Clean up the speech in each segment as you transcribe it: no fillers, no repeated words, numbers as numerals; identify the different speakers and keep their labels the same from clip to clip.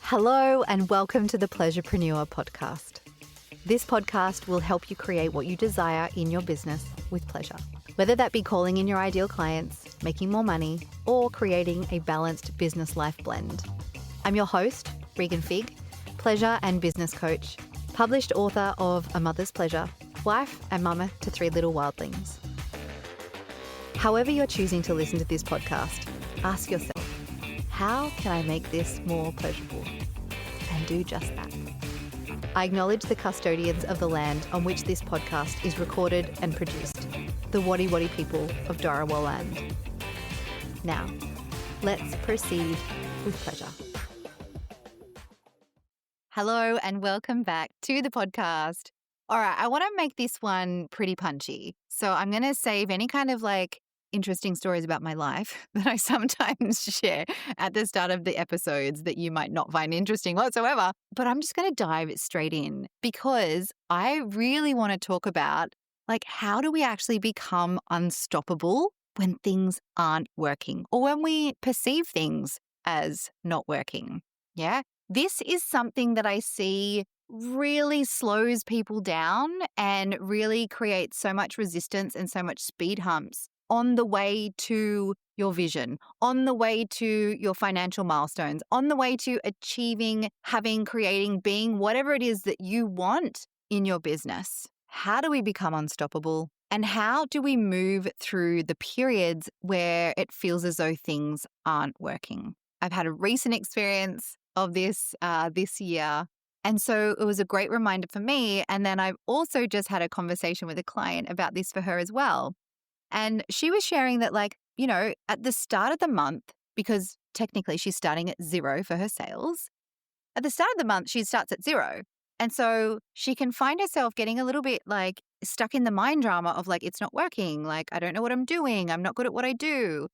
Speaker 1: Hello and welcome to the Pleasurepreneur podcast. This podcast will help you create what you desire in your business with pleasure. Whether that be calling in your ideal clients, making more money, or creating a balanced business life blend. I'm your host, Regan, pleasure and business coach, published author of A Mother's Pleasure, wife and mama to 3 little wildlings. However you're choosing to listen to this podcast, ask yourself, how can I make this more pleasurable? And do just that. I acknowledge the custodians of the land on which this podcast is recorded and produced, the Wadi Wadi people of Dharawal land. Now, let's proceed with pleasure. Hello and welcome back to the podcast. All right, I want to make this one pretty punchy. So I'm going to save any kind of interesting stories about my life that I sometimes share at the start of the episodes that you might not find interesting whatsoever. But I'm just going to dive straight in because I really want to talk about how do we actually become unstoppable when things aren't working or when we perceive things as not working. Yeah, this is something that I see really slows people down and really creates so much resistance and so much speed humps on the way to your vision, on the way to your financial milestones, on the way to achieving, having, creating, being whatever it is that you want in your business. How do we become unstoppable? And how do we move through the periods where it feels as though things aren't working? I've had a recent experience of this year. And so it was a great reminder for me. And then I've also just had a conversation with a client about this for her as well. And she was sharing that, at the start of the month, because technically she's starting at 0 for her sales, at the start of the month, she starts at 0. And so she can find herself getting a little bit stuck in the mind drama of it's not working. I don't know what I'm doing. I'm not good at what I do.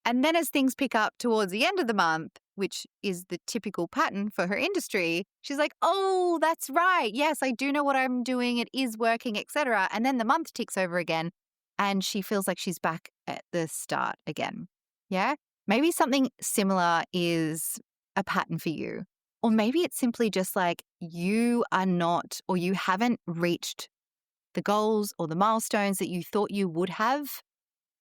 Speaker 1: And then as things pick up towards the end of the month, which is the typical pattern for her industry, she's like, oh, that's right. Yes, I do know what I'm doing. It is working, etc. And then the month ticks over again. And she feels like she's back at the start again. Yeah? Maybe something similar is a pattern for you. Or maybe it's simply just you are not, or you haven't reached the goals or the milestones that you thought you would have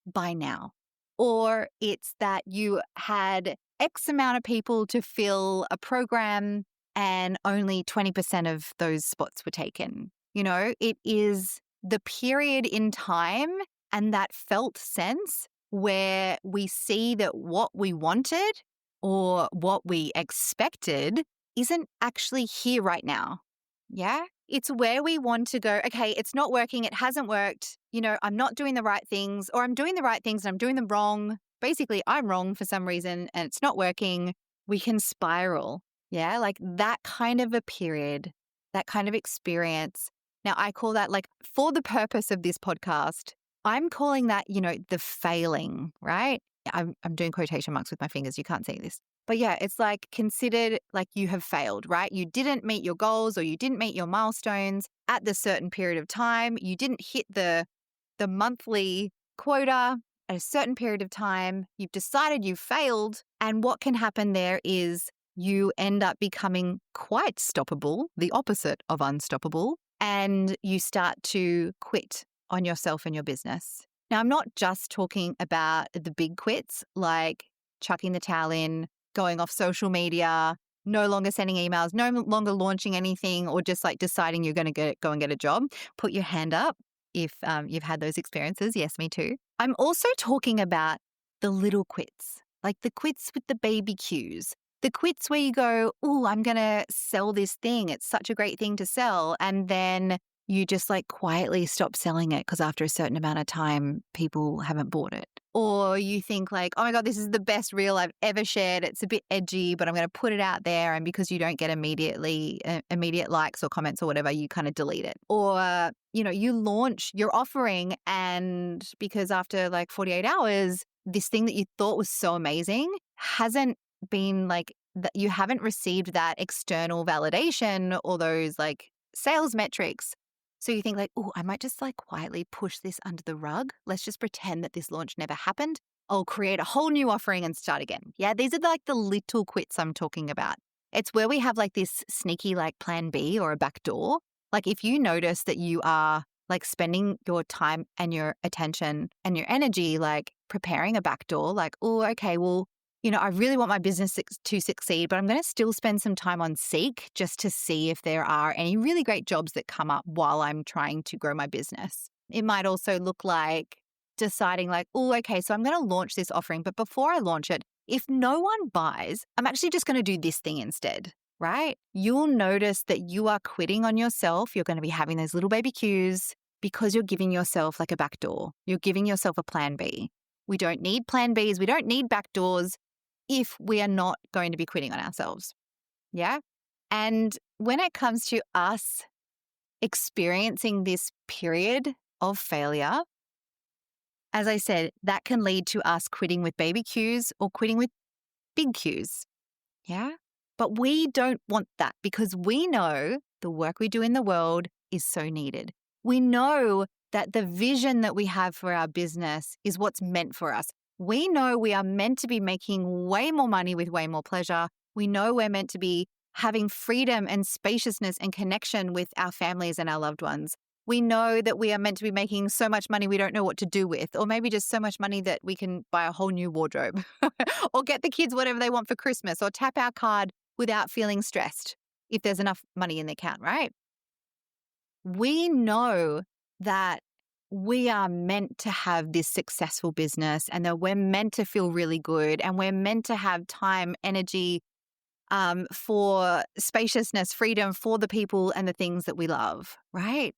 Speaker 1: by now. Or it's that you had X amount of people to fill a program and only 20% of those spots were taken. It is the period in time and that felt sense where we see that what we wanted or what we expected isn't actually here right now. Yeah? It's where we want to go, okay, it's not working, it hasn't worked, I'm not doing the right things, or I'm doing the right things and I'm doing them wrong. Basically, I'm wrong for some reason and it's not working. We can spiral. Yeah? That kind of a period, that kind of experience. Now, I call that for the purpose of this podcast, I'm calling that, the failing, right? I'm doing quotation marks with my fingers. You can't see this. But yeah, it's considered you have failed, right? You didn't meet your goals or you didn't meet your milestones at the certain period of time. You didn't hit the monthly quota at a certain period of time. You've decided you failed. And what can happen there is you end up becoming quite stoppable, the opposite of unstoppable. And you start to quit on yourself and your business. Now, I'm not just talking about the big quits, like chucking the towel in, going off social media, no longer sending emails, no longer launching anything, or just deciding you're going to go and get a job. Put your hand up if you've had those experiences. Yes, me too. I'm also talking about the little quits, the quits with the baby cues. The quits where you go, oh, I'm going to sell this thing. It's such a great thing to sell. And then you just quietly stop selling it because after a certain amount of time, people haven't bought it. Or you think oh my God, this is the best reel I've ever shared. It's a bit edgy, but I'm going to put it out there. And because you don't get immediate likes or comments or whatever, you kind of delete it. Or, you launch your offering and because after 48 hours, this thing that you thought was so amazing hasn't been that you haven't received that external validation or those sales metrics. So you think oh, I might just quietly push this under the rug. Let's just pretend that this launch never happened. I'll create a whole new offering and start again. Yeah, these are the little quits I'm talking about. It's where we have like this sneaky like plan B or a back door. Like if you notice that you are like spending your time and your attention and your energy like preparing a back door, like, oh, okay, well, I really want my business to succeed, but I'm going to still spend some time on Seek just to see if there are any really great jobs that come up while I'm trying to grow my business. It might also look like deciding like, oh, okay, so I'm going to launch this offering, but before I launch it, if no one buys, I'm actually just going to do this thing instead, right? You'll notice that you are quitting on yourself. You're going to be having those little baby cues because you're giving yourself like a back door. You're giving yourself a plan B. We don't need plan Bs. We don't need back doors if we are not going to be quitting on ourselves. Yeah. And when it comes to us experiencing this period of failure, as I said, that can lead to us quitting with baby cues or quitting with big cues. Yeah. But we don't want that because we know the work we do in the world is so needed. We know that the vision that we have for our business is what's meant for us. We know we are meant to be making way more money with way more pleasure. We know we're meant to be having freedom and spaciousness and connection with our families and our loved ones. We know that we are meant to be making so much money we don't know what to do with, or maybe just so much money that we can buy a whole new wardrobe or get the kids whatever they want for Christmas or tap our card without feeling stressed if there's enough money in the account, right? We know that we are meant to have this successful business and that we're meant to feel really good and we're meant to have time, energy, for spaciousness, freedom for the people and the things that we love, right?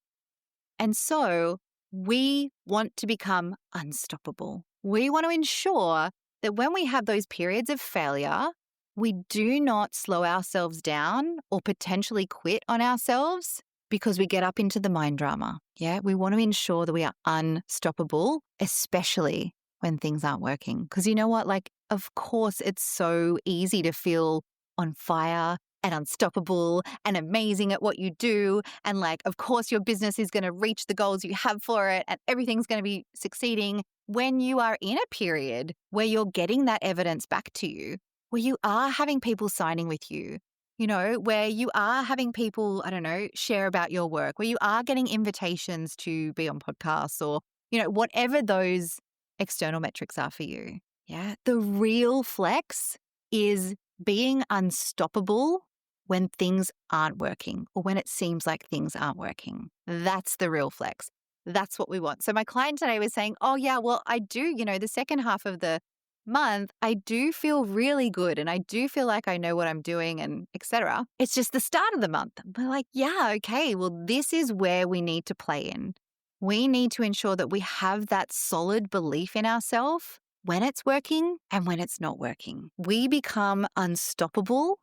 Speaker 1: And so we want to become unstoppable. We want to ensure that when we have those periods of failure, we do not slow ourselves down or potentially quit on ourselves because we get up into the mind drama. Yeah, we want to ensure that we are unstoppable, especially when things aren't working. Because you know what? Like, of course, it's so easy to feel on fire and unstoppable and amazing at what you do. And like, of course, your business is going to reach the goals you have for it and everything's going to be succeeding when you are in a period where you're getting that evidence back to you, where you are having people signing with you, where you are having people, I don't know, share about your work, where you are getting invitations to be on podcasts or, whatever those external metrics are for you. Yeah. The real flex is being unstoppable when things aren't working or when it seems like things aren't working. That's the real flex. That's what we want. So my client today was saying, oh yeah, well, I do, the second half of the month, I do feel really good and I do feel like I know what I'm doing and etc. It's just the start of the month. We're like, yeah, okay, well, this is where we need to play in. We need to ensure that we have that solid belief in ourselves when it's working and when it's not working. We become unstoppable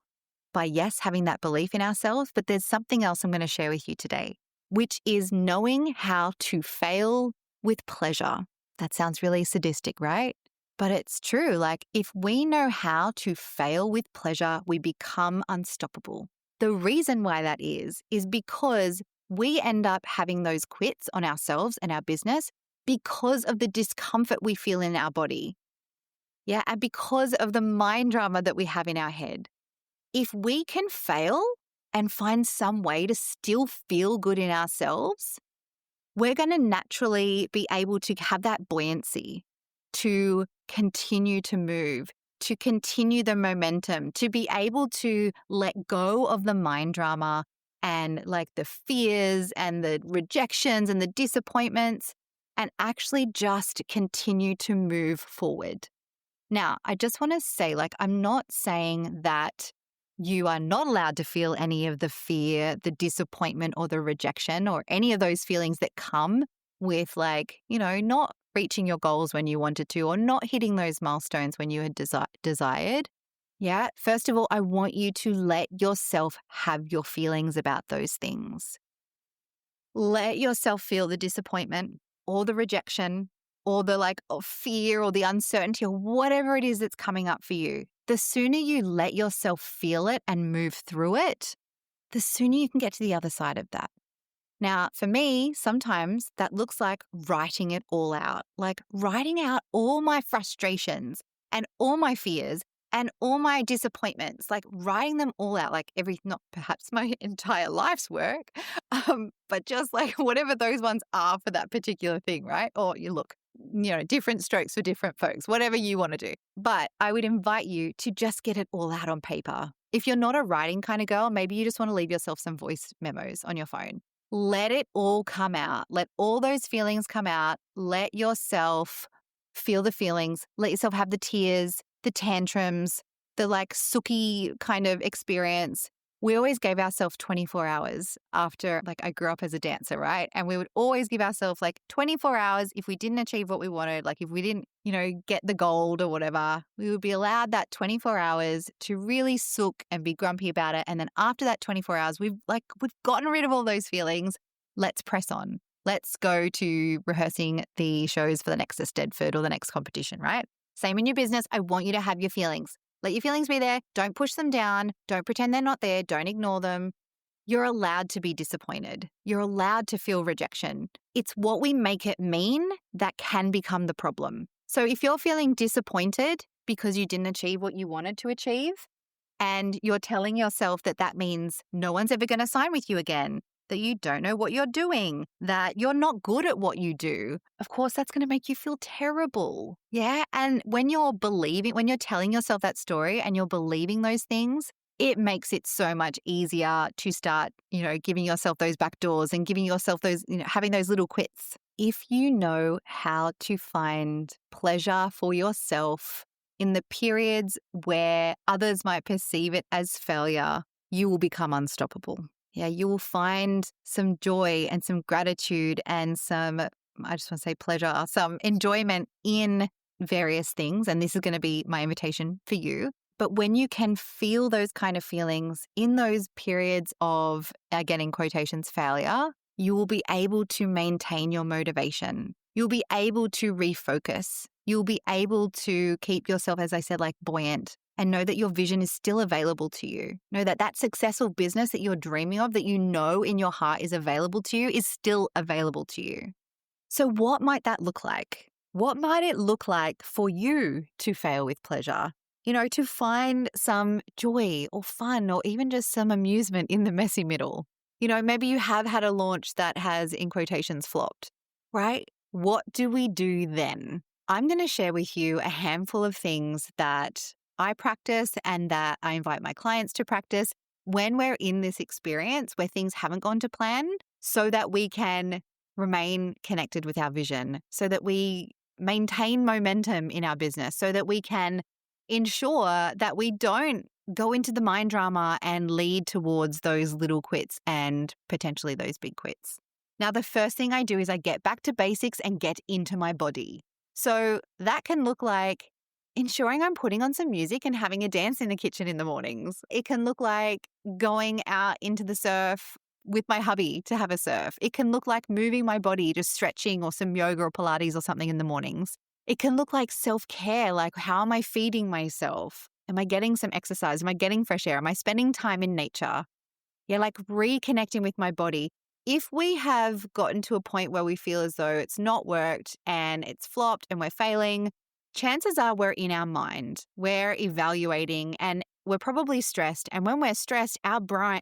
Speaker 1: by, yes, having that belief in ourselves, but there's something else I'm going to share with you today, which is knowing how to fail with pleasure. That sounds really sadistic, right? But it's true. Like, if we know how to fail with pleasure, we become unstoppable. The reason why that is because we end up having those quits on ourselves and our business because of the discomfort we feel in our body. Yeah, and because of the mind drama that we have in our head. If we can fail and find some way to still feel good in ourselves, we're going to naturally be able to have that buoyancy to continue to move, to continue the momentum, to be able to let go of the mind drama and like the fears and the rejections and the disappointments and actually just continue to move forward. Now, I just want to say, like, I'm not saying that you are not allowed to feel any of the fear, the disappointment, or the rejection, or any of those feelings that come with, like, not reaching your goals when you wanted to, or not hitting those milestones when you had desired. Yeah. First of all, I want you to let yourself have your feelings about those things. Let yourself feel the disappointment or the rejection or the fear or the uncertainty or whatever it is that's coming up for you. The sooner you let yourself feel it and move through it, the sooner you can get to the other side of that. Now, for me, sometimes that looks like writing it all out, like writing out all my frustrations and all my fears and all my disappointments, like writing them all out, like not perhaps my entire life's work, but just like whatever those ones are for that particular thing, right? Or different strokes for different folks, whatever you want to do. But I would invite you to just get it all out on paper. If you're not a writing kind of girl, maybe you just want to leave yourself some voice memos on your phone. Let it all come out. Let all those feelings come out. Let yourself feel the feelings. Let yourself have the tears, the tantrums, the like sooky kind of experience. We always gave ourselves 24 hours after, like, I grew up as a dancer, right? And we would always give ourselves like 24 hours if we didn't achieve what we wanted, like if we didn't, get the gold or whatever, we would be allowed that 24 hours to really sook and be grumpy about it. And then after that 24 hours, we've gotten rid of all those feelings. Let's press on. Let's go to rehearsing the shows for the next Stedford or the next competition, right? Same in your business. I want you to have your feelings. Let your feelings be there. Don't push them down. Don't pretend they're not there. Don't ignore them. You're allowed to be disappointed. You're allowed to feel rejection. It's what we make it mean that can become the problem. So if you're feeling disappointed because you didn't achieve what you wanted to achieve, and you're telling yourself that that means no one's ever going to sign with you again, that you don't know what you're doing, that you're not good at what you do, of course, that's going to make you feel terrible. Yeah. And when you're telling yourself that story and you're believing those things, it makes it so much easier to start, giving yourself those back doors and giving yourself those, having those little quits. If you know how to find pleasure for yourself in the periods where others might perceive it as failure, you will become unstoppable. Yeah, you will find some joy and some gratitude and some, I just want to say pleasure, some enjoyment in various things. And this is going to be my invitation for you. But when you can feel those kind of feelings in those periods of, again, in quotations, failure, you will be able to maintain your motivation. You'll be able to refocus. You'll be able to keep yourself, as I said, like buoyant, and know that your vision is still available to you. Know that that successful business that you're dreaming of, that you know in your heart is available to you, is still available to you. So what might that look like? What might it look like for you to fail with pleasure? To find some joy or fun or even just some amusement in the messy middle. Maybe you have had a launch that has, in quotations, flopped, right? What do we do then? I'm going to share with you a handful of things that I practice and that I invite my clients to practice when we're in this experience where things haven't gone to plan, so that we can remain connected with our vision, so that we maintain momentum in our business, so that we can ensure that we don't go into the mind drama and lead towards those little quits and potentially those big quits. Now, the first thing I do is I get back to basics and get into my body. So that can look like ensuring I'm putting on some music and having a dance in the kitchen in the mornings. It can look like going out into the surf with my hubby to have a surf. It can look like moving my body, just stretching or some yoga or Pilates or something in the mornings. It can look like self-care, like how am I feeding myself? Am I getting some exercise? Am I getting fresh air? Am I spending time in nature? Yeah, like reconnecting with my body. If we have gotten to a point where we feel as though it's not worked and it's flopped and we're failing, chances are we're in our mind. We're evaluating and we're probably stressed. And when we're stressed, our brain,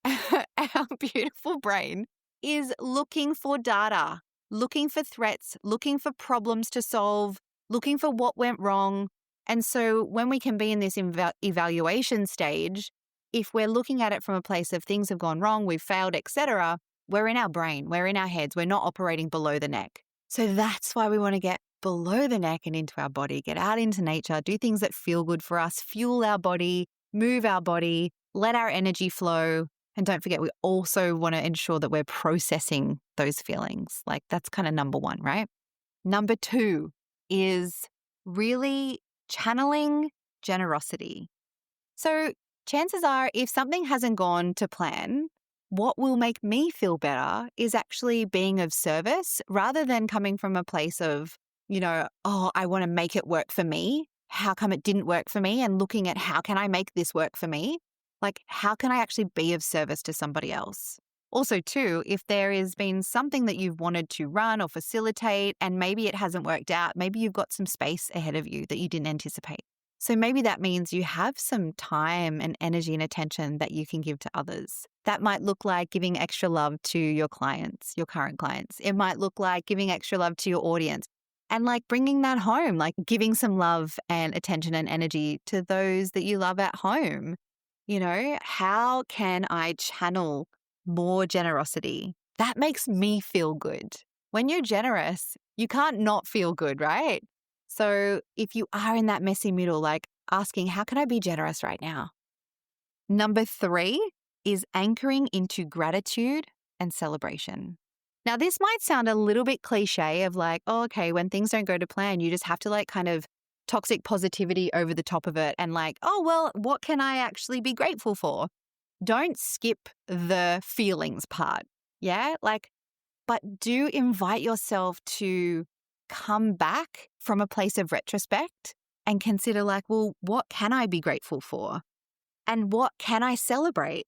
Speaker 1: our beautiful brain is looking for data, looking for threats, looking for problems to solve, looking for what went wrong. And so when we can be in this evaluation stage, if we're looking at it from a place of things have gone wrong, we've failed, etc., we're in our brain, we're in our heads, we're not operating below the neck. So that's why we want to get below the neck and into our body, get out into nature, do things that feel good for us, fuel our body, move our body, let our energy flow. And don't forget, we also want to ensure that we're processing those feelings. Like that's kind of number one, right? Number two is really channeling generosity. So chances are if something hasn't gone to plan, what will make me feel better is actually being of service rather than coming from a place of, I want to make it work for me. How come it didn't work for me? And looking at how can I make this work for me? Like, how can I actually be of service to somebody else? Also, too, if there has been something that you've wanted to run or facilitate and maybe it hasn't worked out, maybe you've got some space ahead of you that you didn't anticipate. So maybe that means you have some time and energy and attention that you can give to others. That might look like giving extra love to your clients, your current clients. It might look like giving extra love to your audience and like bringing that home, like giving some love and attention and energy to those that you love at home. How can I channel more generosity? That makes me feel good. When you're generous, you can't not feel good, right? So if you are in that messy middle, like asking, how can I be generous right now? Number 3 is anchoring into gratitude and celebration. Now, this might sound a little bit cliche of like, oh, okay, when things don't go to plan, you just have to like kind of toxic positivity over the top of it and like, oh, well, what can I actually be grateful for? Don't skip the feelings part. Yeah. But do invite yourself to come back from a place of retrospect and consider like, well, what can I be grateful for? And what can I celebrate?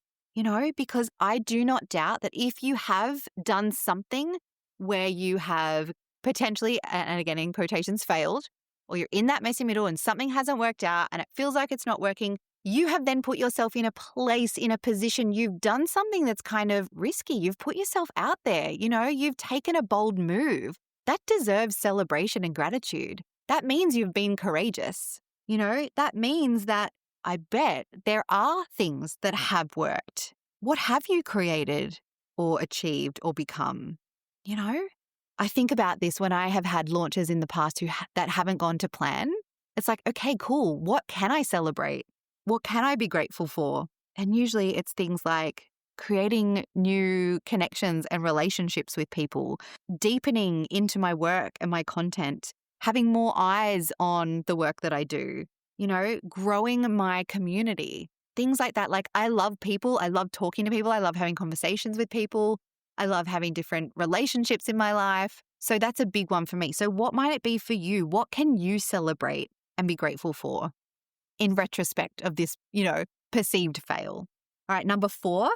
Speaker 1: Because I do not doubt that if you have done something where you have potentially, and again, in quotations, failed, or you're in that messy middle and something hasn't worked out and it feels like it's not working, you have then put yourself in a place, in a position, you've done something that's kind of risky. You've put yourself out there, you've taken a bold move. That deserves celebration and gratitude. That means you've been courageous. That means that I bet there are things that have worked. What have you created or achieved or become? I think about this when I have had launches in the past that haven't gone to plan. It's like, okay, cool. What can I celebrate? What can I be grateful for? And usually it's things like creating new connections and relationships with people, deepening into my work and my content, having more eyes on the work that I do, growing my community, things like that. Like I love people. I love talking to people. I love having conversations with people. I love having different relationships in my life. So that's a big one for me. So what might it be for you? What can you celebrate and be grateful for in retrospect of this, perceived fail? All right, number 4,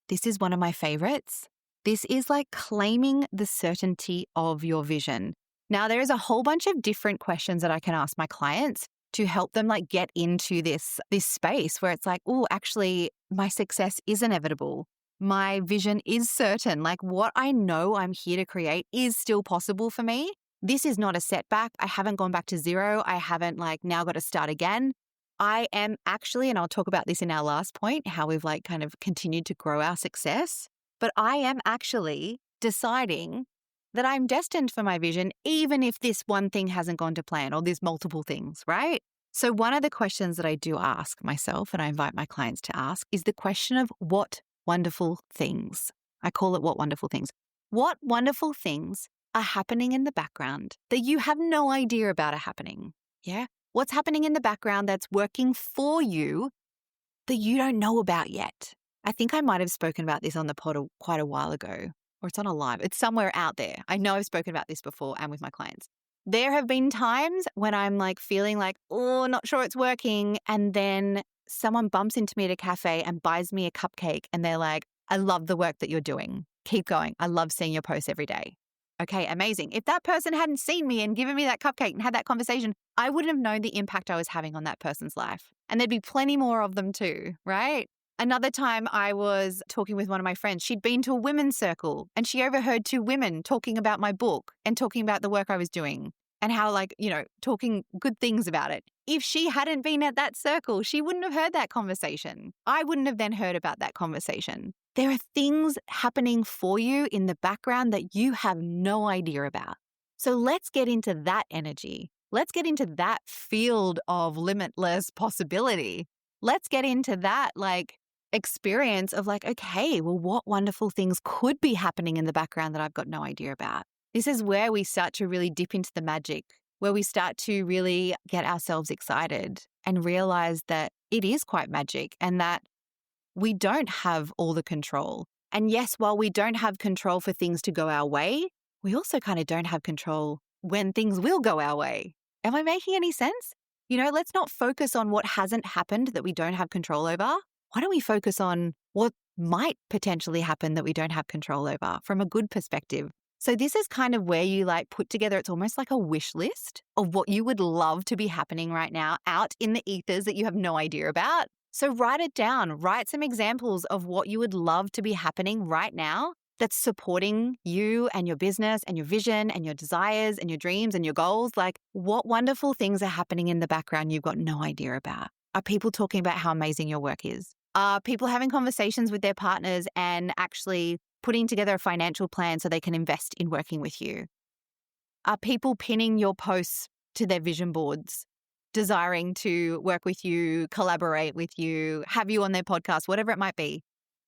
Speaker 1: this is one of my favorites. This is like claiming the certainty of your vision. Now, there is a whole bunch of different questions that I can ask my clients to help them like get into this space where it's like, oh, actually, my success is inevitable. My vision is certain. Like what I know I'm here to create is still possible for me. This is not a setback. I haven't gone back to zero. I haven't like now got to start again. I am actually, and I'll talk about this in our last point, how we've like kind of continued to grow our success, but I am actually deciding that I'm destined for my vision, even if this one thing hasn't gone to plan or there's multiple things, right? So one of the questions that I do ask myself and I invite my clients to ask is the question of what wonderful things. I call it what wonderful things. What wonderful things are happening in the background that you have no idea about are happening? Yeah. What's happening in the background that's working for you that you don't know about yet? I think I might have spoken about this on the pod quite a while ago, or it's on a live. It's somewhere out there. I know I've spoken about this before and with my clients. There have been times when I'm like feeling like, oh, not sure it's working. And then someone bumps into me at a cafe and buys me a cupcake and they're like, I love the work that you're doing. Keep going. I love seeing your posts every day. Okay, amazing. If that person hadn't seen me and given me that cupcake and had that conversation, I wouldn't have known the impact I was having on that person's life. And there'd be plenty more of them too, right? Another time I was talking with one of my friends. She'd been to a women's circle and she overheard 2 women talking about my book and talking about the work I was doing and how talking good things about it. If she hadn't been at that circle, she wouldn't have heard that conversation. I wouldn't have then heard about that conversation. There are things happening for you in the background that you have no idea about. So let's get into that energy. Let's get into that field of limitless possibility. Let's get into that experience of okay, well, what wonderful things could be happening in the background that I've got no idea about? This is where we start to really dip into the magic, where we start to really get ourselves excited and realize that it is quite magic and that we don't have all the control. And yes, while we don't have control for things to go our way, we also kind of don't have control when things will go our way. Am I making any sense? Let's not focus on what hasn't happened that we don't have control over. Why don't we focus on what might potentially happen that we don't have control over from a good perspective? So this is kind of where you like put together, it's almost like a wish list of what you would love to be happening right now out in the ethers that you have no idea about. So write it down, write some examples of what you would love to be happening right now that's supporting you and your business and your vision and your desires and your dreams and your goals. Like, what wonderful things are happening in the background you've got no idea about? Are people talking about how amazing your work is? Are people having conversations with their partners and actually putting together a financial plan so they can invest in working with you? Are people pinning your posts to their vision boards, desiring to work with you, collaborate with you, have you on their podcast, whatever it might be?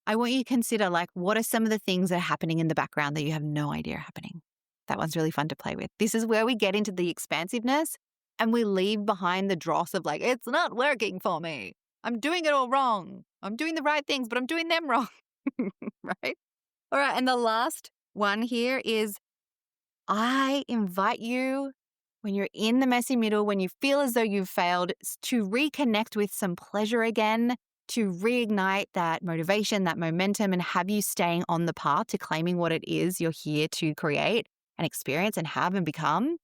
Speaker 1: I want you to consider, like, what are some of the things that are happening in the background that you have no idea are happening? That one's really fun to play with. This is where we get into the expansiveness and we leave behind the dross of like, it's not working for me. I'm doing it all wrong. I'm doing the right things, but I'm doing them wrong. Right? All right. And the last one here is I invite you, when you're in the messy middle, when you feel as though you've failed, to reconnect with some pleasure again, to reignite that motivation, that momentum, and have you staying on the path to claiming what it is you're here to create and experience and have and become.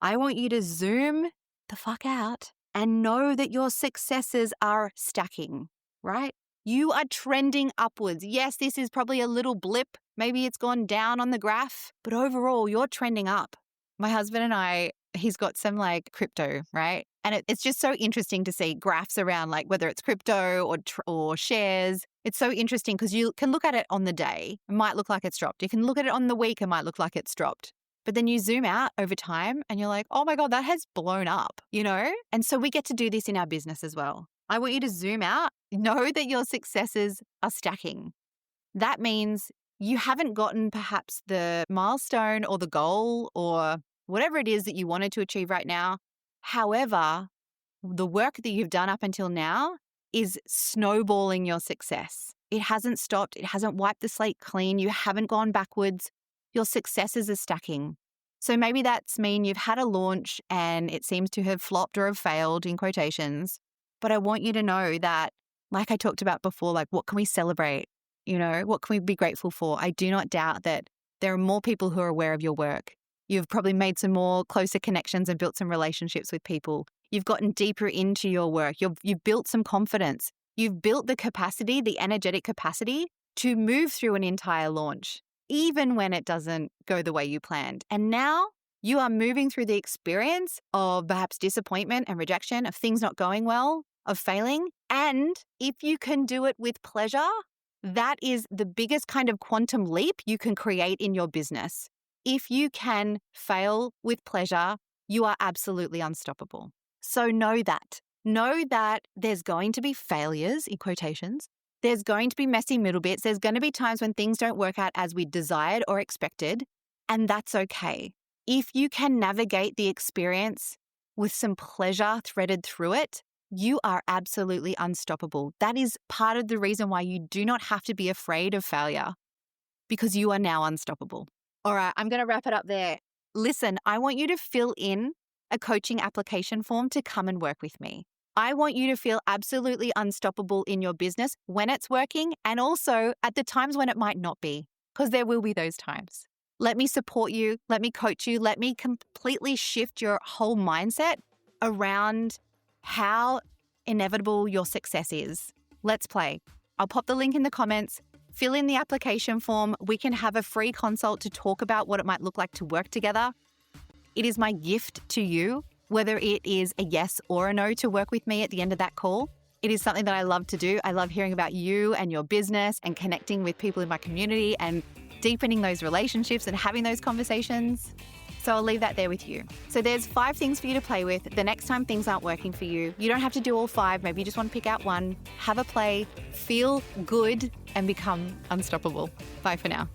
Speaker 1: I want you to zoom the fuck out and know that your successes are stacking, right? You are trending upwards. Yes, this is probably a little blip. Maybe it's gone down on the graph, but overall, you're trending up. My husband and I, he's got some like crypto, right? And it's just so interesting to see graphs around like whether it's crypto or shares. It's so interesting because you can look at it on the day. It might look like it's dropped. You can look at it on the week. It might look like it's dropped. But then you zoom out over time and you're like, oh my God, that has blown up, you know? And so we get to do this in our business as well. I want you to zoom out, know that your successes are stacking. That means you haven't gotten perhaps the milestone or the goal or whatever it is that you wanted to achieve right now. However, the work that you've done up until now is snowballing your success. It hasn't stopped. It hasn't wiped the slate clean. You haven't gone backwards. Your successes are stacking. So maybe that's mean you've had a launch and it seems to have flopped or have failed in quotations. But I want you to know that, like I talked about before, like what can we celebrate? You know, what can we be grateful for? I do not doubt that there are more people who are aware of your work. You've probably made some more closer connections and built some relationships with people. You've gotten deeper into your work. You've built some confidence. You've built the capacity, the energetic capacity to move through an entire launch, even when it doesn't go the way you planned. And now you are moving through the experience of perhaps disappointment and rejection, of things not going well, of failing. And if you can do it with pleasure, that is the biggest kind of quantum leap you can create in your business. If you can fail with pleasure, you are absolutely unstoppable. So know that. Know that there's going to be failures, in quotations. There's going to be messy middle bits. There's going to be times when things don't work out as we desired or expected, and that's okay. If you can navigate the experience with some pleasure threaded through it, you are absolutely unstoppable. That is part of the reason why you do not have to be afraid of failure, because you are now unstoppable. All right, I'm going to wrap it up there. Listen, I want you to fill in a coaching application form to come and work with me. I want you to feel absolutely unstoppable in your business when it's working and also at the times when it might not be, because there will be those times. Let me support you. Let me coach you. Let me completely shift your whole mindset around how inevitable your success is. Let's play. I'll pop the link in the comments. Fill in the application form. We can have a free consult to talk about what it might look like to work together. It is my gift to you, whether it is a yes or a no to work with me at the end of that call. It is something that I love to do. I love hearing about you and your business and connecting with people in my community and deepening those relationships and having those conversations. So I'll leave that there with you. So there's 5 things for you to play with. The next time things aren't working for you, you don't have to do all 5. Maybe you just want to pick out one, have a play, feel good, and become unstoppable. Bye for now.